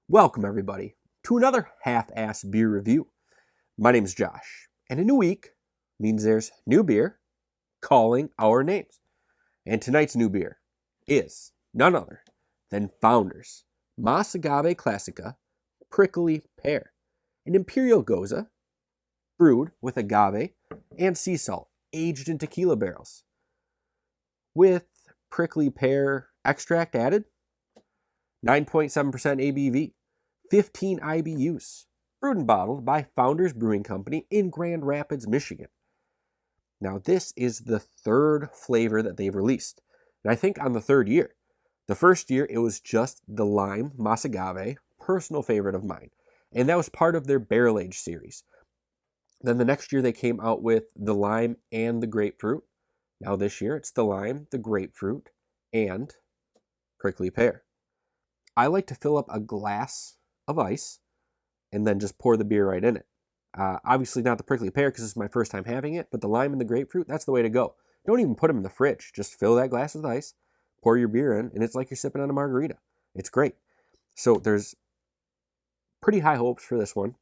Welcome, everybody, to another half-assed beer review. My name's Josh, and a new week means there's new beer calling our names. And tonight's new beer is none other than Founders Mas Agave Clasica Prickly Pear, an Imperial Goza brewed with agave and sea salt, aged in tequila barrels. With prickly pear extract added, 9.7% ABV, 15 IBUs, brewed and bottled by Founders Brewing Company in Grand Rapids, Michigan. Now, this is the third flavor that they've released, and I think on the third year. The first year, it was just the lime Mas Agave, personal favorite of mine, and that was part of their barrel age series. Then the next year, they came out with the lime and the grapefruit. Now this year, it's the lime, the grapefruit, and prickly pear. I like to fill up a glass of ice and then just pour the beer right in it. Obviously not the prickly pear because it's my first time having it, but the lime and the grapefruit, that's the way to go. Don't even put them in the fridge. Just fill that glass with ice, pour your beer in, and it's like you're sipping on a margarita. It's great. So there's pretty high hopes for this one.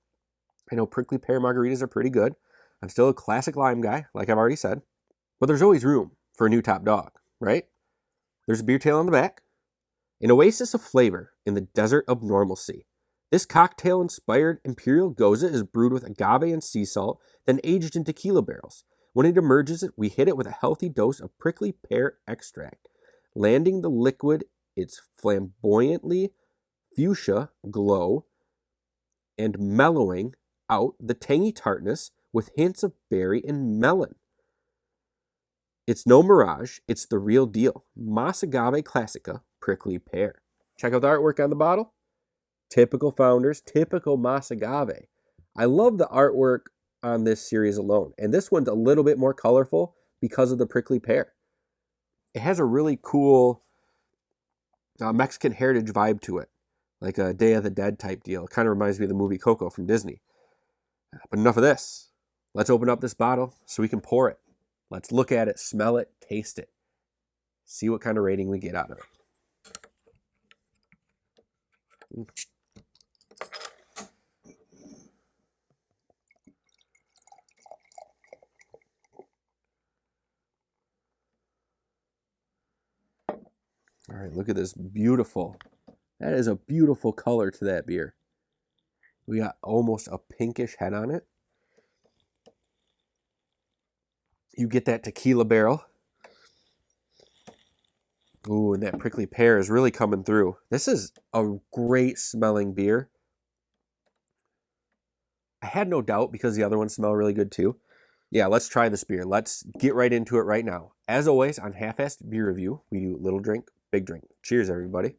I know prickly pear margaritas are pretty good. I'm still a classic lime guy, like I've already said. But there's always room for a new top dog, right? There's a beer tail on the back. An oasis of flavor in the desert of normalcy. This cocktail-inspired Imperial Goza is brewed with agave and sea salt, then aged in tequila barrels. When it emerges, we hit it with a healthy dose of prickly pear extract, landing the liquid its flamboyantly fuchsia glow and mellowing out the tangy tartness with hints of berry and melon. It's no mirage, it's the real deal. Mas Agave Clasica Prickly Pear. Check out the artwork on the bottle. Typical Founders, typical Mas Agave. I love the artwork on this series alone. And this one's a little bit more colorful because of the prickly pear. It has a really cool Mexican heritage vibe to it. Like a Day of the Dead type deal. It kind of reminds me of the movie Coco from Disney. But enough of this. Let's open up this bottle so we can pour it. Let's look at it, smell it, taste it. See what kind of rating we get out of it. All right, look at this beautiful. That is a beautiful color to that beer. We got almost a pinkish head on it. You get that tequila barrel. Ooh, and that prickly pear is really coming through. This is a great smelling beer. I had no doubt because the other ones smell really good too. Yeah, let's try this beer. Let's get right into it right now. As always, on Half-Assed Beer Review, we do little drink, big drink. Cheers, everybody.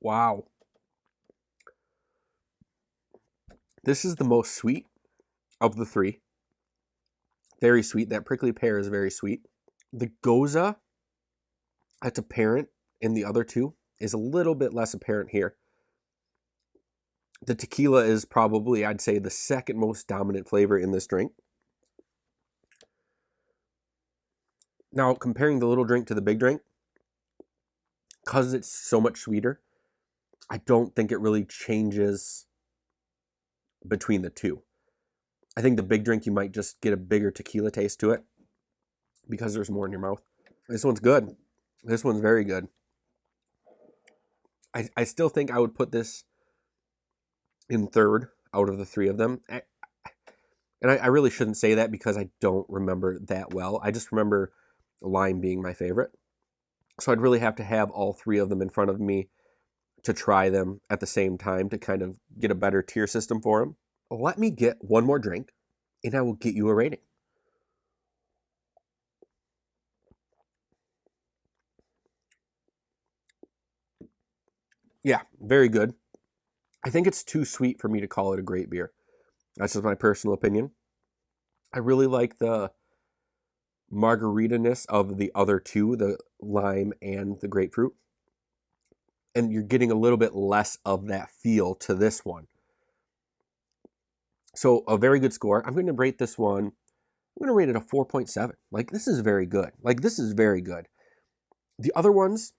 Wow. This is the most sweet of the three. Very sweet. That prickly pear is very sweet. The Goza, that's apparent in the other two, is a little bit less apparent here. The tequila is probably, I'd say, the second most dominant flavor in this drink. Now, comparing the little drink to the big drink, because it's so much sweeter, I don't think it really changes between the two. I think the big drink, you might just get a bigger tequila taste to it because there's more in your mouth. This one's good. This one's very good. I still think I would put this in third out of the three of them. And I really shouldn't say that because I don't remember that well. I just remember lime being my favorite. So I'd really have to have all three of them in front of me to try them at the same time to kind of get a better tier system for them. Let me get one more drink and I will get you a rating. Yeah, very good. I think it's too sweet for me to call it a great beer. That's just my personal opinion. I really like the margarita-ness of the other two, the lime and the grapefruit. And you're getting a little bit less of that feel to this one. So a very good score. I'm going to rate this one, I'm going to rate it a 4.7. Like, this is very good. Like, this is very good. The other ones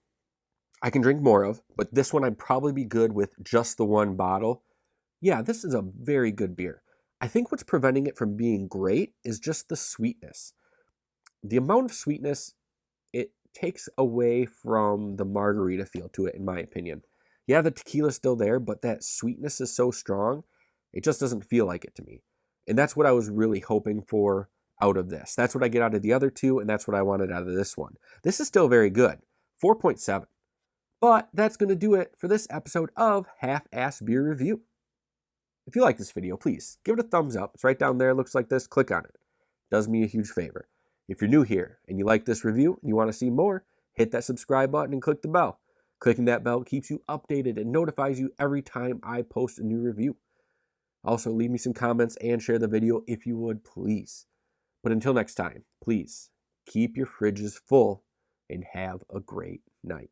I can drink more of, but this one I'd probably be good with just the one bottle. Yeah, this is a very good beer. I think what's preventing it from being great is just the sweetness. The amount of sweetness, it takes away from the margarita feel to it, in my opinion. Yeah, the tequila's still there, but that sweetness is so strong, it just doesn't feel like it to me. And that's what I was really hoping for out of this. That's what I get out of the other two, and that's what I wanted out of this one. This is still very good. 4.7. But that's going to do it for this episode of Half-Ass Beer Review. If you like this video, please give it a thumbs up. It's right down there. It looks like this. Click on it. It does me a huge favor. If you're new here and you like this review and you want to see more, hit that subscribe button and click the bell. Clicking that bell keeps you updated and notifies you every time I post a new review. Also, leave me some comments and share the video if you would, please. But until next time, please keep your fridges full and have a great night.